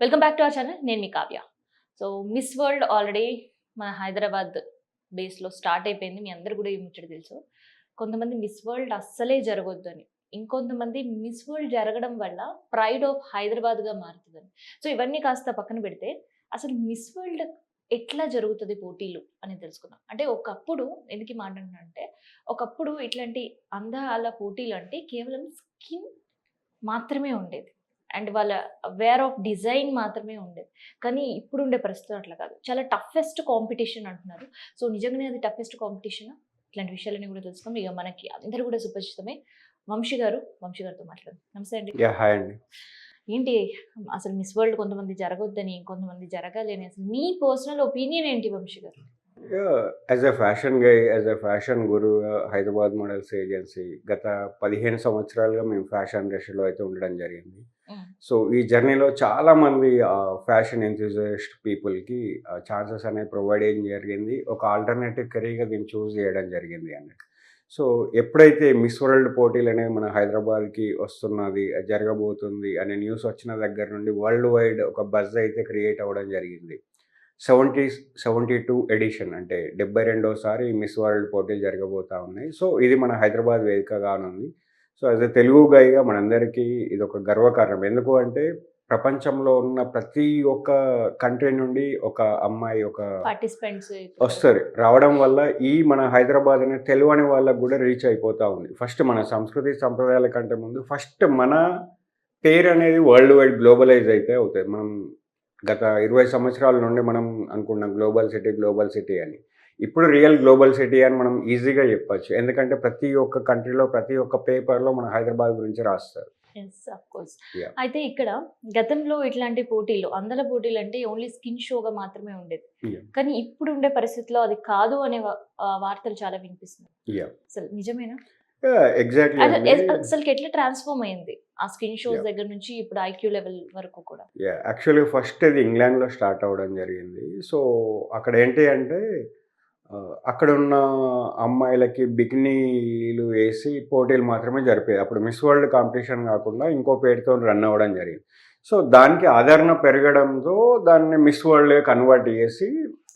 Welcome back to our channel. నేను మీ Kavya. So Miss World already మన హైదరాబాద్ బేస్లో స్టార్ట్ అయిపోయింది. మీ అందరు కూడా ఈ ముచ్చట తెలుసు. కొంతమంది మిస్ వరల్డ్ అస్సలే జరగొద్దు అని, ఇంకొంతమంది మిస్ వరల్డ్ జరగడం వల్ల ప్రైడ్ ఆఫ్ హైదరాబాద్గా మారుతుందని. సో ఇవన్నీ కాస్త పక్కన పెడితే అసలు మిస్ వరల్డ్ ఎట్లా జరుగుతుంది పోటీలు అని తెలుసుకుందాం. అంటే ఒకప్పుడు ఎందుకు ఈ మాట అంటే, ఒకప్పుడు ఇట్లాంటి అందాల పోటీలు అంటే కేవలం స్కిన్ మాత్రమే ఉండేది. అండ్ వాళ్ళ వేర్ ఆఫ్ డిజైన్ మాత్రమే ఉండేది. కానీ ఇప్పుడుండే పరిస్థితులు అట్లా కాదు. చాలా టఫెస్ట్ కాంపిటీషన్ అంటున్నారు. సో నిజంగానే అది టఫెస్ట్ కాంపిటీషనా? ఇట్లాంటి విషయాలన్నీ కూడా తెలుసుకుందాం. ఇక మనకి అందరూ కూడా సుపరిచితమే వంశీ గారితో మాట్లాడదాం. నమస్తే అండి. హాయ్ అండి. ఏంటి అసలు మిస్ వరల్డ్ కొంతమంది జరగొద్దని, కొంతమంది జరగాలి అని, అసలు మీ పర్సనల్ ఒపీనియన్ ఏంటి వంశీ గారు? As a fashion guy, as a fashion గురువుగా హైదరాబాద్ మోడల్స్ ఏజెన్సీ గత 15 సంవత్సరాలుగా మేము ఫ్యాషన్ ఇండస్ట్రీలో అయితే ఉండడం జరిగింది. సో ఈ జర్నీలో చాలామంది ఫ్యాషన్ ఎంతూజియస్ట్ పీపుల్కి ఛాన్సెస్ అనేవి ప్రొవైడ్ చేయడం జరిగింది. ఒక ఆల్టర్నేటివ్ కెరీర్గా దీన్ని చూస్ చేయడం జరిగింది అన్నట్టు. సో ఎప్పుడైతే మిస్ వరల్డ్ పోటీలు అనేవి మన హైదరాబాద్కి వస్తున్నది, జరగబోతుంది అనే న్యూస్ వచ్చిన దగ్గర నుండి వరల్డ్ వైడ్ ఒక బజ్ అయితే క్రియేట్ అవ్వడం జరిగింది. 72 ఎడిషన్ అంటే 72వసారి మిస్ వరల్డ్ పోటీలు జరగబోతా ఉన్నాయి. సో ఇది మన హైదరాబాద్ వేదికగానుంది. సో యాజ్ ఎ తెలుగు గైగా మనందరికీ ఇదొక గర్వకారణం. ఎందుకు అంటే ప్రపంచంలో ఉన్న ప్రతి ఒక్క కంట్రీ నుండి ఒక అమ్మాయి, ఒక పార్టిసిపెంట్స్ వస్తారు. రావడం వల్ల ఈ మన హైదరాబాద్ అనే తెలియని వాళ్ళకు కూడా రీచ్ అయిపోతూ ఉంది. ఫస్ట్ మన సంస్కృతి సంప్రదాయాల కంటే ముందు ఫస్ట్ మన పేరు అనేది వరల్డ్ వైడ్ గ్లోబలైజ్ అయితే అవుతుంది. మనం గత 20 సంవత్సరాల నుండి మనం అనుకున్నాం గ్లోబల్ సిటీ అని. ఇప్పుడు రియల్ గ్లోబల్ సిటీ అని మనం ఈజీగా చెప్పొచ్చు. ఎందుకంటే ప్రతి ఒక్క కంట్రీలో, ప్రతి ఒక్క పేపర్‌లో మన హైదరాబాద్ గురించి రాస్తారు. Yes, of course. యాహ్! అయితే ఇక్కడ గతంలో ఇట్లాంటి పోటీలు, అందాల పోటీలు అంటే ఓన్లీ స్కిన్ షోగా మాత్రమే ఉండేది. యాహ్! కానీ ఇప్పుడు ఉండే పరిస్థితిలో అది కాదు అనే వార్తలు చాలా వినిపిస్తున్నాయి. యాహ్! అసలు నిజమేనా? ఎగ్జాక్ట్‌లీ అండి. అసలుకి ఎట్లా ట్రాన్స్ఫార్మ్ అయింది ఆ స్కిన్ షోస్ యాహ్! దగ్గర నుంచి ఇప్పుడు ఐక్యూ లెవెల్ వరకు కూడా? యాక్చువల్లీ ఫస్ట్ ఇది ఇంగ్లాండ్‌లో స్టార్ట్ అవ్వడం జరిగింది. సో అక్కడ ఏంటి అంటే అక్కడున్న అమ్మాయిలకి బికినీలు వేసి పోటీలు మాత్రమే జరిపేది. అప్పుడు మిస్ వరల్డ్ కాంపిటీషన్ కాకుండా ఇంకో పేరుతోని రన్ అవ్వడం జరిగింది. సో దానికి ఆదరణ పెరగడంతో దాన్ని మిస్ వరల్డ్‌గా కన్వర్ట్ చేసి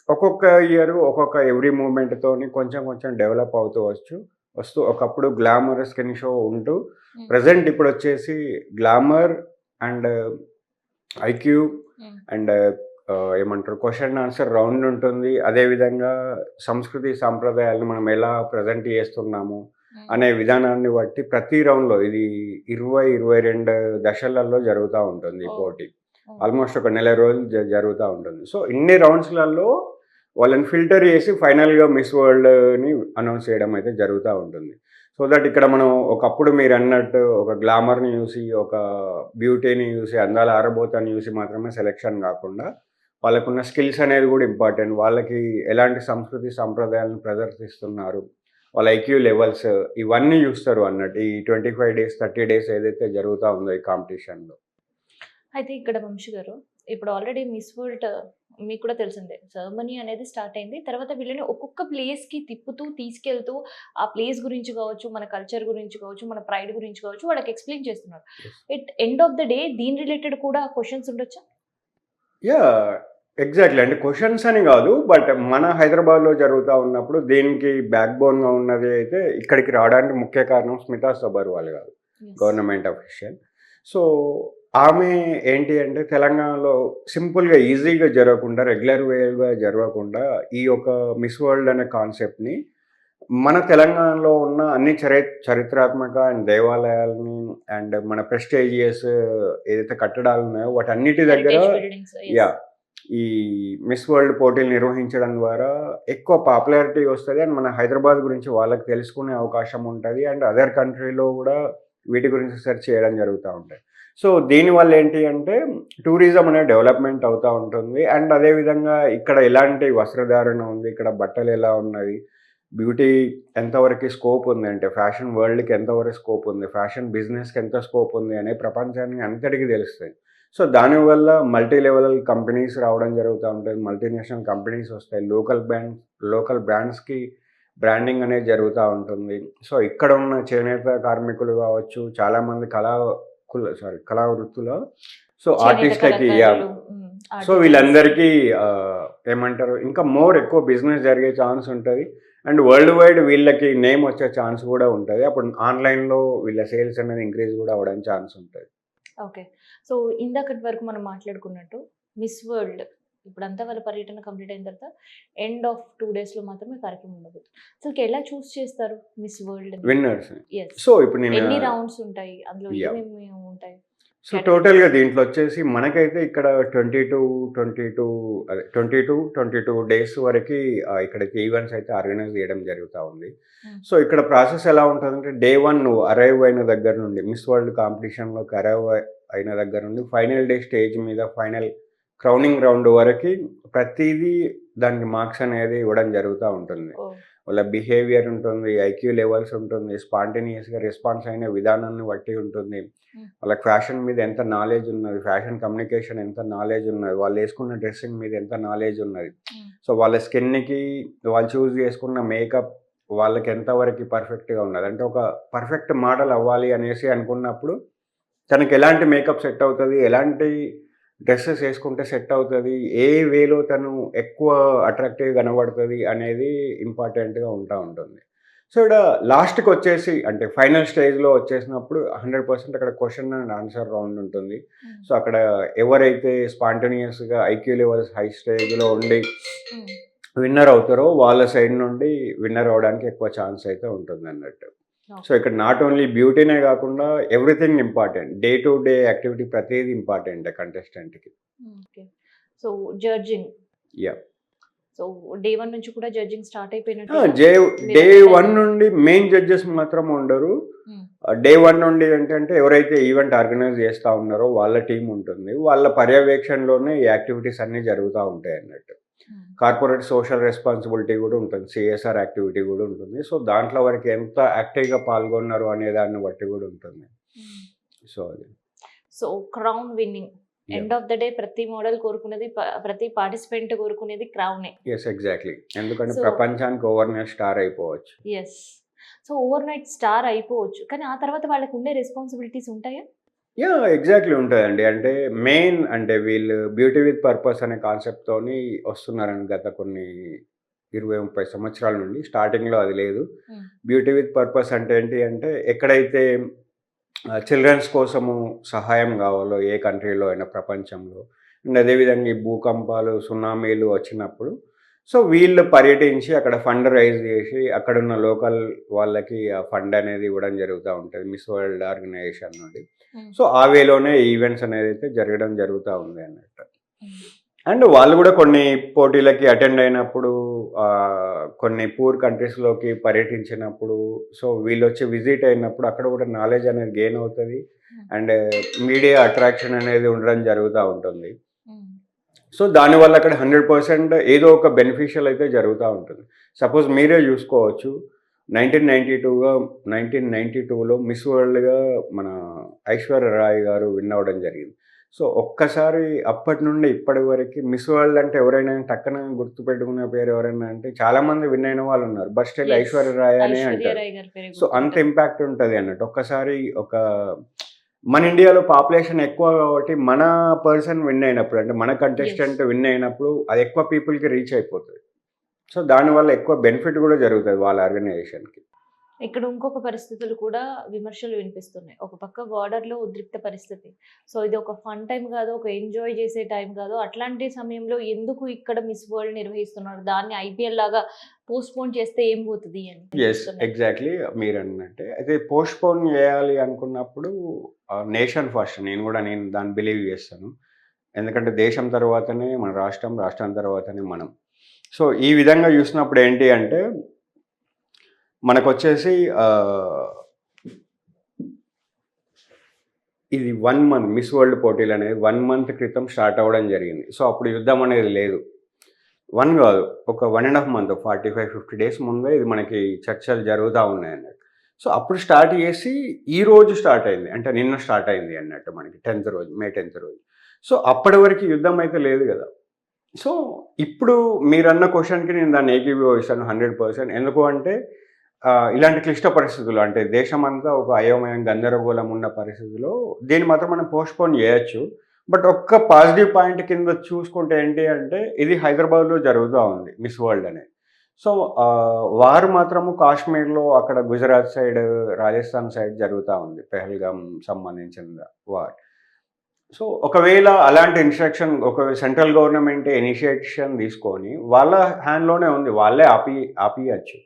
ఒక్కొక్క ఇయర్ ఒక్కొక్క ఎవ్రీ మూవ్‌మెంట్‌తోని కొంచెం కొంచెం డెవలప్ వస్తూ ఒకప్పుడు గ్లామర్ స్కిన్ షో ఉంటూ ప్రెజెంట్ ఇప్పుడొచ్చేసి గ్లామర్ అండ్ ఐక్యూ అండ్ ఏమంటారు క్వశ్చన్ ఆన్సర్ రౌండ్ ఉంటుంది. అదేవిధంగా సంస్కృతి సాంప్రదాయాలను మనం ఎలా ప్రజెంట్ చేస్తున్నాము అనే విధానాన్ని బట్టి ప్రతి రౌండ్‌లో ఇది 22 దశలలో జరుగుతూ ఉంటుంది ఈ పోటీ. ఆల్మోస్ట్ ఒక నెల రోజులు జరుగుతూ ఉంటుంది. సో ఇన్ని రౌండ్స్‌లలో వాళ్ళని ఫిల్టర్ చేసి ఫైనల్‌గా మిస్ వరల్డ్‌ని అనౌన్స్ చేయడం అయితే జరుగుతూ ఉంటుంది. సో దట్ ఇక్కడ మనం ఒకప్పుడు మీరన్నట్టు ఒక గ్లామర్‌ని చూసి, ఒక బ్యూటీని చూసి, అందాల ఆరబోతని చూసి మాత్రమే సెలక్షన్ కాకుండా వాళ్ళకున్న స్కిల్స్ అనేది కూడా ఇంపార్టెంట్. వాళ్ళకి ఎలాంటి సంస్కృతి సంప్రదాయాలను ప్రదర్శిస్తున్నారు, వాళ్ళ ఐక్యూ లెవెల్స్ ఇవన్నీ చూస్తారు అన్నట్టు. ఈ 25 డేస్, 30 డేస్ ఏదైతే జరుగుతూ ఉందో ఈ కాంపిటీషన్‌లో. అయితే ఇక్కడ వంశీ గారు, ఇప్పుడు ఆల్రెడీ మిస్ వరల్డ్ మీకు కూడా తెలిసిందే, సెరమనీ అనేది స్టార్ట్ అయింది. తర్వాత వీళ్ళని ఒక్కొక్క ప్లేస్‌కి తిప్పుతూ, తీసుకెళ్తూ ఆ ప్లేస్ గురించి కావచ్చు, మన కల్చర్ గురించి కావచ్చు, మన ప్రైడ్ గురించి కావచ్చు, వాళ్ళకి ఎక్స్‌ప్లెయిన్ చేస్తున్నారు. ఎండ్ ఆఫ్ ద డే దీని రిలేటెడ్ కూడా క్వెషన్స్ ఉండొచ్చా? యాహ్! ఎగ్జాక్ట్‌లీ. అంటే క్వెషన్స్ అని గాదు. బట్ మన హైదరాబాద్‌లో జరుగుతా ఉన్నప్పుడు దీనికి బ్యాక్ బోన్‌గా ఉన్నది అయితే ఇక్కడికి రావడానికి ముఖ్య కారణం స్మితా సబర్వాల్ గారు. యెస్. Government official. సో ఆమె ఏంటి అంటే తెలంగాణలో సింపుల్‌గా, ఈజీగా జరగకుండా, రెగ్యులర్ వేగా జరగకుండా ఈ యొక్క మిస్ వరల్డ్ అనే కాన్సెప్ట్‌ని మన తెలంగాణలో ఉన్న అన్ని చరిత్రాత్మక అండ్ దేవాలయాలని అండ్ మన ప్రెస్టీజియస్ ఏదైతే కట్టడాలు ఉన్నాయో వాటన్నిటి దగ్గర హెరిటేజ్ బిల్డింగ్స్. యెస్. యాహ్! ఈ మిస్ వరల్డ్ పోటీలు నిర్వహించడం ద్వారా ఎక్కువ పాపులారిటీ వస్తది. అండ్ మన హైదరాబాద్ గురించి వాళ్ళకి తెలుసుకునే అవకాశం ఉంటది. అండ్ అదర్ కంట్రీలో గూడా వీటి గురించి సెర్చ్ చేయడం జరుగుతా ఉంటాయి. సో దీనివల్ల ఏంటి అంటే టూరిజం అనేది డెవలప్‌మెంట్ అవుతా ఉంటుంది. అండ్ అదే విధంగా ఇక్కడ ఎలాంటి వస్త్రధారణ ఉంది, ఇక్కడ బట్టలు ఎలా ఉన్నది, బ్యూటీ ఎంతవరకు స్కోప్ ఉంది, అంటే ఫ్యాషన్ వరల్డ్‌కి ఎంతవరకు స్కోప్ ఉంది, ఫ్యాషన్ బిజినెస్‌కి ఎంత స్కోప్ ఉంది అనే ప్రపంచానికి అంతటికి తెలుస్తాయి. సో దానివల్ల మల్టీ లెవెల్ కంపెనీస్ రావడం జరుగుతూ ఉంటుంది. మల్టీనేషనల్ కంపెనీస్ వస్తాయి. లోకల్ బ్రాండ్స్‌కి బ్రాండింగ్ అనేది జరుగుతూ ఉంటుంది. సో ఇక్కడ ఉన్న చేనేత కార్మికులు కావచ్చు, చాలామంది కళా కళా వృత్తులో సో చేనేత ఆర్టిస్ట్‌లకి కళాకారులు, సో ఆర్టిజన్స్. వీళ్ళందరికీ ఏమంటారు ఇంకా మోర్ ఎక్కువ బిజినెస్ జరిగే ఛాన్స్ ఉంటది. అండ్ వరల్డ్ వైడ్ వీళ్ళకి నేమ్ వచ్చే ఛాన్స్ కూడా ఉంటది. అప్పుడు ఆన్‌లైన్‌లో వీళ్ళ సేల్స్ అనేది ఇంక్రీజ్ కూడా అవ్వడానికి ఛాన్స్ ఉంటది. ఓకే. సో ఇందాకటి వరకు మనం మాట్లాడుకున్నట్టు మిస్ వరల్డ్ ఇప్పుడంతా వాళ్ళ పర్యటన కంప్లీట్ అయిన తర్వాత ఎండ్ ఆఫ్ 2 డేస్‌లో మాత్రమే కార్యక్రమం ఉండబోతుంది. అసలుకి ఎలా చూస్ చేస్తారు మిస్ వరల్డ్‌ని? విన్నర్స్. యెస్. సో ఇప్పుడు నేను ఎన్ని రౌండ్స్ ఉంటాయి? అందులో యాహ్! ఏమేమి ఉంటాయి? సో టోటల్‌గా దీంట్లో వచ్చేసి మనకైతే ఇక్కడ 22 డేస్ వరకి ఇక్కడికి ఈవెంట్స్ అయితే ఆర్గనైజ్ చేయడం జరుగుతా ఉంది. సో ఇక్కడ ప్రాసెస్ ఎలా ఉంటదంటే డే 1 నువ్వు అరైవ్ అయిన దగ్గర నుండి మిస్ వరల్డ్ కాంపిటీషన్‌లోకి అరైవ్ అయిన దగ్గర నుండి ఫైనల్ డే స్టేజ్ మీద ఫైనల్ క్రౌనింగ్ రౌండ్ వరకి ప్రతీదీ దానికి మార్క్స్ అనేది ఇవ్వడం జరుగుతా ఉంటుంది. ఓహ్! వాళ్ళ బిహేవియర్ ఉంటుంది, ఐక్యూ లెవెల్స్ ఉంటుంది, స్పాంటేనియస్‌గా రెస్పాన్స్ అయిన విధానాన్ని బట్టి ఉంటుంది. వాళ్ళకి ఫ్యాషన్ మీద ఎంత నాలెడ్జ్ ఉన్నది, ఫ్యాషన్ కమ్యూనికేషన్ ఎంత నాలెడ్జ్ ఉన్నది, వాళ్ళేసుకున్న డ్రెస్సింగ్ మీద ఎంత నాలెడ్జ్ ఉన్నది. సో వాళ్ళ స్కిన్‌కి వాళ్ళు చూజ్ చేసుకున్న మేకప్ వాళ్ళకి ఎంతవరకు పర్ఫెక్ట్‌గా ఉన్నది. అంటే ఒక పర్ఫెక్ట్ మోడల్ అవ్వాలి అనేసి అనుకున్నప్పుడు తనకి ఎలాంటి మేకప్ సెట్ అవుతది, ఎలాంటి డ్రెసెస్ ఏసుకుంటే సెట్ అవుతది, ఏ వేలో తను ఎక్కువ అట్రాక్టివ్‌గా కనబడుతది అనేది ఇంపార్టెంట్‌గా ఉంటుంది. సో ఇక్కడ లాస్ట్‌కొచ్చేసి అంటే ఫైనల్ స్టేజ్‌లో వచ్చేసినప్పుడు 100% అక్కడ క్వెషన్ అండ్ ఆన్సర్ రౌండ్ ఉంటుంది. సో అక్కడ ఎవరైతే స్పాంటేనియస్‌గా ఐక్యూ లెవెల్స్ హై స్టేజ్‌లో ఉండి విన్నర్ అవుతారో వాళ్ళ సైడ్ నుండి విన్నర్ అవ్వడానికి ఎక్కువ ఛాన్స్ అయితే ఉంటుందన్నట్టు. సో ఇక్కడ నాట్ ఓన్లీ బ్యూటీనే కాకుండా everything important. Day to day activity ప్రతీది ఇంపార్టెంటే కంటెస్టెంట్‌కి. Okay. So judging. Yeah! So day 1 నుంచి కూడా జడ్జింగ్ స్టార్ట్ ఆ! అయిపోయినట్టేనా? డే మీరన్న 1 టైంలో? నుండి మెయిన్ జడ్జెస్ మాత్రం ఉండరు. హ్మ్. డే 1 నుండి ఏంటంటే ఎవరైతే ఈవెంట్ ఆర్గనైజ్ చేస్తా ఉన్నారో వాళ్ళ టీమ్ ఉంటుంది. వాళ్ళ పర్యవేక్షణలోనే ఈ యాక్టివిటీస్ అన్నీ జరుగుతా ఉంటాయన్నట్టు. కార్పొరేట్ సోషల్ రెస్పాన్సిబిలిటీ కూడా ఉంటుంది. సిఎస్ఆర్ యాక్టివిటీ కూడా ఉంటుంది. సో దాంట్లో వరకు ఎంత యాక్టివ్‌గా పాల్గొన్నారు అనే దాన్ని బట్టి కూడా ఉంటుంది. సో అది. So crown winnowing. End yeah! Of the day ప్రతి మోడల్ కోరుకునేది ప్రతి పార్టిసిపెంట్ కోరుకునేది క్రౌనే. యెస్. ఎగ్జాక్ట్‌లీ. ఎందుకంటే సో ప్రపంచానికి ఓవర్‌నైట్ స్టార్ అయిపోవచ్చు. యెస్. సో ఓవర్‌నైట్ స్టార్ అయిపోవచ్చు. కానీ ఆ తర్వాత వాళ్ళకి ఉండే రెస్పాన్సిబిలిటీస్ ఉంటాయా? యాహ్! ఎగ్జాక్ట్‌లీ ఉంటదండి. అంటే మెయిన్ అంటే వీళ్ళు బ్యూటీ విత్ పర్పస్ అనే కాన్సెప్ట్‌తోని వస్తున్నారండి గత కొన్ని 20, 30 సంవత్సరాల నుండి. స్టార్టింగ్‌లో అది లేదు. బ్యూటీ విత్ పర్పస్ అంటే ఏంటి అంటే ఎక్కడైతే చిల్డ్రన్స్ కోసము సహాయం కావాలో ఏ కంట్రీలో అయినా ప్రపంచంలో అండ్ అదేవిధంగా ఈ భూకంపాలు, సునామీలు వచ్చినప్పుడు సో వీళ్ళు పర్యటించి అక్కడ ఫండ్ రైజ్ చేసి అక్కడున్న లోకల్ వాళ్ళకి ఆ ఫండ్ అనేది ఇవ్వడం జరుగుతూ ఉంటుంది మిస్ వరల్డ్ ఆర్గనైజేషన్ నుండి. సో ఆ వేలోనే ఈవెంట్స్ అనేది అయితే జరగడం జరుగుతూ ఉంది అన్నట్టు. అండ్ వాళ్ళు కూడా కొన్ని పోటీలకి అటెండ్ అయినప్పుడు కొన్ని పూర్ కంట్రీస్‌లోకి పర్యటించినప్పుడు సో వీళ్ళొచ్చి విజిట్ అయినప్పుడు అక్కడ కూడా నాలెడ్జ్ అనేది గెయిన్ అవుతది. అండ్ మీడియా అట్రాక్షన్ అనేది ఉండడం జరుగుతా ఉంటుంది. సో దానివల్ల అక్కడ 100% ఏదో ఒక బెనిఫిషియల్ అయితే జరుగుతా ఉంటుంది. సపోజ్ మీరే చూసుకోవచ్చు 1992లో మిస్ వరల్డ్‌గా మన ఐశ్వర్య రాయ్ గారు విన్ అవ్వడం జరిగింది. సో ఒక్కసారి అప్పటి నుండి ఇప్పటి వరకి మిస్ వరల్డ్ అంటే ఎవరైనా టక్కన గుర్తుపెట్టుకునే పేరు ఎవరైనా అంటే చాలామంది విన్ అయిన వాళ్ళు ఉన్నారు. But still yes. Aishwarya Rai అనే ఐశ్వర్య అంటారు. రాయ్ గారి పేరే సో అంత గుర్తుంటది. ఇంపాక్ట్ ఉంటది అన్నట్టు. ఒక్కసారి ఒక మన ఇండియాలో పాపులేషన్ ఎక్కువ కాబట్టి మన పర్సన్ విన్ అయినప్పుడు అంటే మన యెస్. కంటెస్టెంట్ విన్ అయినప్పుడు అది ఎక్కువ పీపుల్‌కి రీచ్ అయిపోతది. సో దానివల్ల ఎక్కువ బెనిఫిట్ కూడా జరుగుతది వాళ్ళ ఆర్గనైజేషన్‌కి. ఇక్కడ ఇంకొక పరిస్థితులు కూడా విమర్శలు వినిపిస్తున్నాయి. ఒక పక్క బార్డర్‌లో ఉద్రిక్త పరిస్థితి. సో ఇది ఒక ఫన్ టైమ్ కాదు, ఒక ఎంజాయ్ చేసే టైం కాదు. అట్లాంటి సమయంలో ఎందుకు ఇక్కడ మిస్ వరల్డ్ నిర్వహిస్తున్నారు? దాన్ని ఐపీఎల్ లాగా పోస్ట్‌పోన్ చేస్తే ఏం పోతది అని యెస్. వినిపిస్తున్నాయి. ఎగ్జాక్ట్‌లీ మీరన్నట్టే. అయితే పోస్ట్‌పోన్ చేయాలి అనుకున్నప్పుడు నేషన్ ఫస్ట్ నేను దాన్ని బిలీవ్ చేస్తాను. ఎందుకంటే దేశం తర్వాతనే మన రాష్ట్రం, రాష్ట్రం తర్వాతనే మనం. సో ఈ విధంగా చూసినప్పుడు ఏంటి అంటే మనకొచ్చేసి ఇది 1 మంత్ మిస్ వరల్డ్ పోటీలనేవి 1 మంత్ క్రితం స్టార్ట్ అవ్వడం జరిగింది. సో అప్పుడు యుద్ధం అనేది లేదు. 1 గాదు. ఒక 1 ½ మంత్ 45, 50 డేస్ ముందే ఇది మనకి చర్చలు జరుగుతా ఉన్నాయన్నట్టు. సో అప్పుడు స్టార్ట్ చేసి ఈరోజు స్టార్ట్ అయింది. అంటే నిన్న స్టార్ట్ అయింది అన్నట్టు మనకి 10థ్ రోజు, మే 10థ్ రోజు. సో అప్పటి వరకు యుద్ధం అయితే లేదు గదా! సో ఇప్పుడు మీరన్న క్వెషన్‌కి నేను దాన్ని ఏకీభవిస్తాను 100%. ఎందుకు అంటే ఇలాంటి క్లిష్ట పరిస్థితులు అంటే దేశమంతా ఒక అయోమయం గందరగోళం ఉన్న పరిస్థితిలో దీన్ని మాత్రం మనం పోస్ట్‌పోన్ చేయొచ్చు. బట్ ఒక్క పాజిటివ్ పాయింట్ కింద చూసుకుంటే ఏంటి అంటే ఇది హైదరాబాద్‌లో జరుగుతా ఉంది మిస్ వరల్డ్ అనేది. సో, వారు మాత్రము కాశ్మీర్‌లో అక్కడ గుజరాత్ సైడ్, రాజస్థాన్ సైడ్ జరుగుతా ఉంది. పెహల్గామ్ సంబంధించిన వార్. సో, ఒకవేళ అలాంటి ఇన్‌స్ట్రక్షన్ సెంట్రల్ గవర్నమెంట్ ఇనిషియేషన్ తీసుకొని వాళ్ళ హ్యాండ్‌లోనే ఉంది. వాళ్ళే ఆపియచ్చు.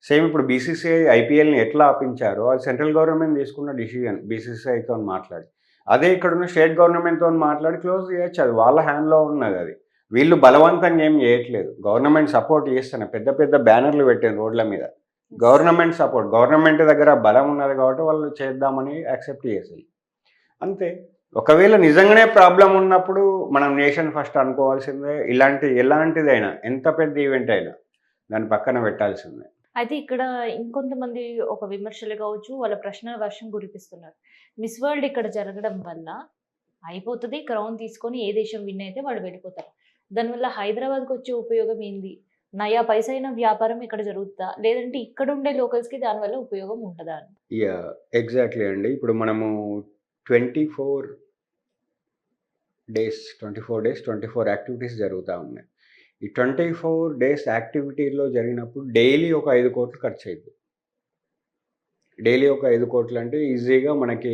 సేమ్ ఇప్పుడు బీసీసీఐ ఐపీఎల్‌ని ఎట్లా ఆపించారో అది సెంట్రల్ గవర్నమెంట్ తీసుకున్న డిసిజన్ బీసీసీఐతోని మాట్లాడి. అదే ఇక్కడున్న స్టేట్ గవర్నమెంట్‌తోని మాట్లాడి క్లోజ్ చేయొచ్చు. అది వాళ్ళ హ్యాండ్‌లో ఉన్నదది. వీళ్ళు బలవంతంగా ఏం చేయట్లేదు. గవర్నమెంట్ సపోర్ట్ చేస్తేనే పెద్ద పెద్ద బ్యానర్‌లు పెట్టిండ్రు రోడ్ల మీద. Government support. గవర్నమెంట్ దగ్గర బలం ఉన్నది కాబట్టి వాళ్ళు చేద్దామని యాక్సెప్ట్ చేసిర్రు. అంతే. ఒకవేళ నిజంగానే ప్రాబ్లమ్ ఉన్నప్పుడు మనం నేషన్ ఫస్ట్ అనుకోవాల్సిందే. ఎలాంటిదైనా ఎంత పెద్ద ఈవెంట్ అయినా దాన్ని పక్కన పెట్టాల్సిందే. అయితే ఇక్కడ ఇంకొంతమంది ఒక విమర్శలు కావచ్చు, వాళ్ళ ప్రశ్నల వర్షం కురిపిస్తున్నారు. మిస్ వరల్డ్ ఇక్కడ జరగడం వల్ల అయిపోతది. క్రౌన్ తీసుకొని ఏ దేశం విన్ అయితే వాళ్ళు వెళ్ళిపోతారు. దానివల్ల హైదరాబాద్‌కి వచ్చే ఉపయోగం ఏంది? నయా పైసైన వ్యాపారం ఇక్కడ జరుగుతదా? లేదంటే ఇక్కడుండే లోకల్స్‌కి దానివల్ల ఉపయోగం ఉంటదా అని? యాహ్! ఎగ్జాక్ట్‌లీ అండి. ఇప్పుడు మనము 24 డేస్, 24 యాక్టివిటీస్ జరుగుతా ఉన్నాయి. ఈ 24 డేస్ యాక్టివిటీలో జరిగినప్పుడు డైలీ ఒక 5,00,00,000 ఖర్చయిద్ది. డైలీ ఒక 5,00,00,000 అంటే ఈజీగా మనకి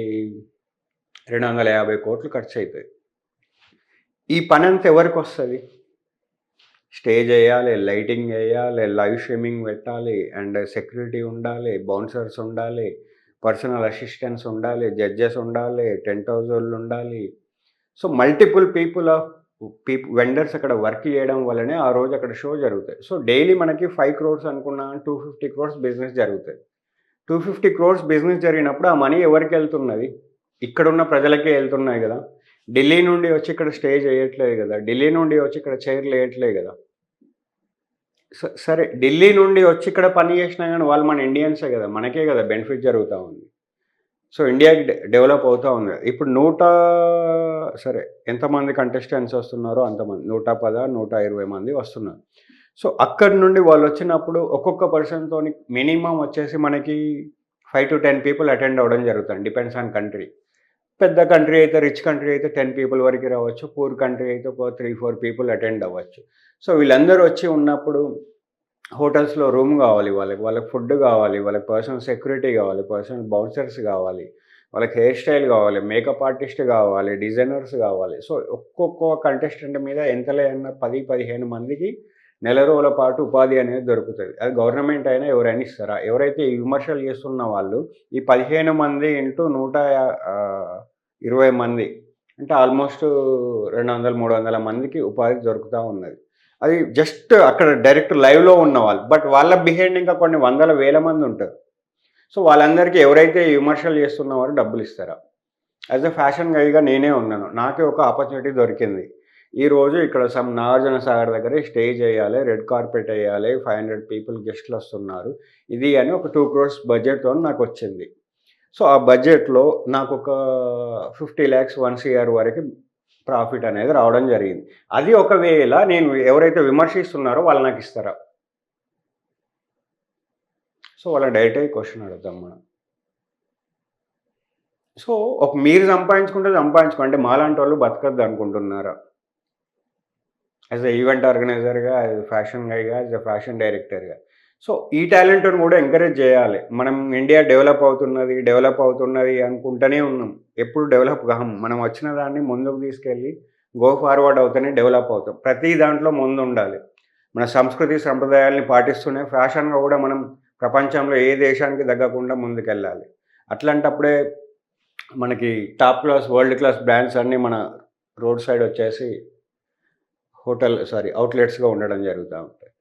250,00,00,000 ఖర్చయితది. ఈ పనంతా ఎవరికొస్తది? స్టేజ్ ఎయ్యాలి, లైటింగ్ ఎయ్యాలి, లైవ్ స్ట్రీమింగ్ పెట్టాలి, అండ్ సెక్యూరిటీ ఉండాలి, బౌన్సర్స్ ఉండాలి, పర్సనల్ అసిస్టెంట్స్ ఉండాలి, జడ్జెస్ ఉండాలి, టెంట్ హౌసోళ్ళు ఉండాలి. సో, మల్టిపుల్ వెండర్స్ అక్కడ వర్క్ చేయడం వల్లనే ఆ రోజు అక్కడ షో జరుగుతాయి. సో, డైలీ మనకి 5 క్రోర్స్ అనుకున్నా 250 క్రోర్స్ బిజినెస్ జరుగుతది. 250 క్రోర్స్ బిజినెస్ జరిగినప్పుడు ఆ మనీ ఎవరికెళ్తున్నది? ఇక్కడున్న ప్రజలకే ఎళ్తున్నాయి గదా! ఢిల్లీ నుండి వచ్చి ఇక్కడ స్టే చేయట్లేదు గదా! ఢిల్లీ నుండి వచ్చి ఇక్కడ చైర్‌లేయట్లేదు గదా! సరే ఢిల్లీ నుండి వచ్చి ఇక్కడ పని చేసినా గానీ వాళ్ళు మన ఇండియన్సే గదా! మనకే గదా బెనిఫిట్ జరుగుతా ఉంది. సో, ఇండియాకి డెవలప్ అవుతా ఉంది. ఇప్పుడు సరే ఎంతమంది కంటెస్టెంట్స్ వస్తున్నారో అంతమంది. 110, 120 మంది వస్తున్నారు. సో, అక్కడి నుండి వాళ్ళొచ్చినప్పుడు ఒక్కొక్క పర్సన్‌తోని మినిమమ్ వచ్చేసి మనకి 5-10 పీపుల్ అటెండ్ అవ్వడం జరుగుతుంది. Depends on country. పెద్ద కంట్రీ అయితే, రిచ్ కంట్రీ అయితే 10 పీపుల్ వరకి రావచ్చు. పూర్ కంట్రీ అయితే ఒక 3-4 పీపుల్ అటెండ్ అవ్వచ్చు. సో, వీళ్ళందరూ వచ్చి ఉన్నప్పుడు హోటల్స్‌లో రూమ్ గావాలి వాళ్ళకి. వాళ్ళకి ఫుడ్ గావాలి. వాళ్ళకి పర్సనల్ సెక్యూరిటీ గావాలి. పర్సనల్ బౌన్సర్స్ గావాలి. వాళ్ళకి హెయిర్ స్టైల్ గావాలి. మేకప్ ఆర్టిస్ట్ గావాలి. డిజైనర్స్ గావాలి. సో, ఒక్కొక్క కంటెస్టెంట్ మీద ఎంత లేదన్నా 10, 15 మందికి నెల రోజుల పాటు ఉపాధి అనేది దొరుకుతది. అది గవర్నమెంట్ అయినా ఎవరైనా ఇస్తారా? ఎవరైతే ఈ విమర్శలు చేస్తున్న వాళ్ళు ఈ 15 మంది ఇంటూ 120 మంది అంటే ఆల్మోస్ట్ 200, 300 మందికి ఉపాధి దొరుకుతా ఉన్నది. అది జస్ట్ అక్కడ డైరెక్ట్ లైవ్‌లో ఉన్నవాళ్ళు. బట్ వాళ్ళ బిహైండ్ ఇంకా కొన్ని వందల, వేల మంది ఉంటారు. సో, వాళ్ళందరికీ ఎవరైతే ఈ విమర్శలు చేస్తున్నవారు డబ్బులిస్తారా? యాస్ ఎ ఫ్యాషన్ గైడ్‌గా నేనే ఉన్నాను. నాకే ఒక ఆపర్చునిటీ దొరికింది. ఈరోజు ఇక్కడ నాగార్జున సాగర్ దగ్గర స్టేజ్ ఎయ్యాలి, రెడ్ కార్పెట్ ఎయ్యాలి, 500 పీపుల్ గెస్ట్‌లొస్తున్నారు. ఇది అని ఒక 2 క్రోర్స్ బడ్జెట్‌తోని నాకొచ్చింది. సో, ఆ బడ్జెట్‌లో నాకొక 50 లాక్స్, 1 సీఆర్ వరకి ప్రాఫిట్ అనేది రావడం జరిగింది. అది ఒకవేళ నేను ఎవరైతే విమర్శిస్తున్నారో వాళ్ళు నాకిస్తారా? సో, వాళ్ళని డైరెక్ట్‌గా క్వెషన్ అడుగుతాం మనం. సో, మీరు సంపాదించుకుంటే అంటే మాలాంటోళ్ళు బతకద్దనుకుంటున్నారా? యాస్ ఎ ఈవెంట్ ఆర్గనైజర్‌గా, యాస్ ఎ ఫ్యాషన్ గైడ్‌గా, యాస్ ఎ ఫ్యాషన్ డైరెక్టర్‌గా. సో, ఈ టాలెంట్‌ని గూడా ఎంకరేజ్ జేయాలి. మనం ఇండియా డెవలప్ అవుతున్నది అనుకుంటూనే ఉన్నాం. ఎప్పుడు డెవలప్ కాము. మనం వచ్చిన దాన్ని ముందుకు తీసుకెళ్ళి గో ఫార్వర్డ్ అవుతూనే డెవలప్ అవుతాం. ప్రతి దాంట్లో ముందుండాలి. మన సంస్కృతి, సంప్రదాయాల్ని పాటిస్తూనే ఫ్యాషన్‌గా గూడా మనం ప్రపంచంలో ఏ దేశానికి తగ్గకుండా ముందుకెళ్ళాలి. అట్లాంటప్పుడే మనకి వరల్డ్ క్లాస్ బ్రాండ్స్ అన్నీ మన రోడ్ సైడ్ వచ్చేసి అవుట్‌లెట్స్‌గా ఉండడం జరుగుతా ఉంటాయి.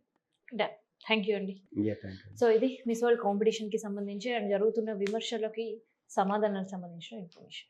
డన్. థ్యాంక్ యూ అండి. యాహ్! Thank you. సో, ఇది మిస్ వరల్డ్ కాంపిటీషన్‌కి సంబంధించి అండ్ జరుగుతున్న విమర్శలకి సమాధానాలకు సంబంధించిన ఇన్ఫర్మేషన్.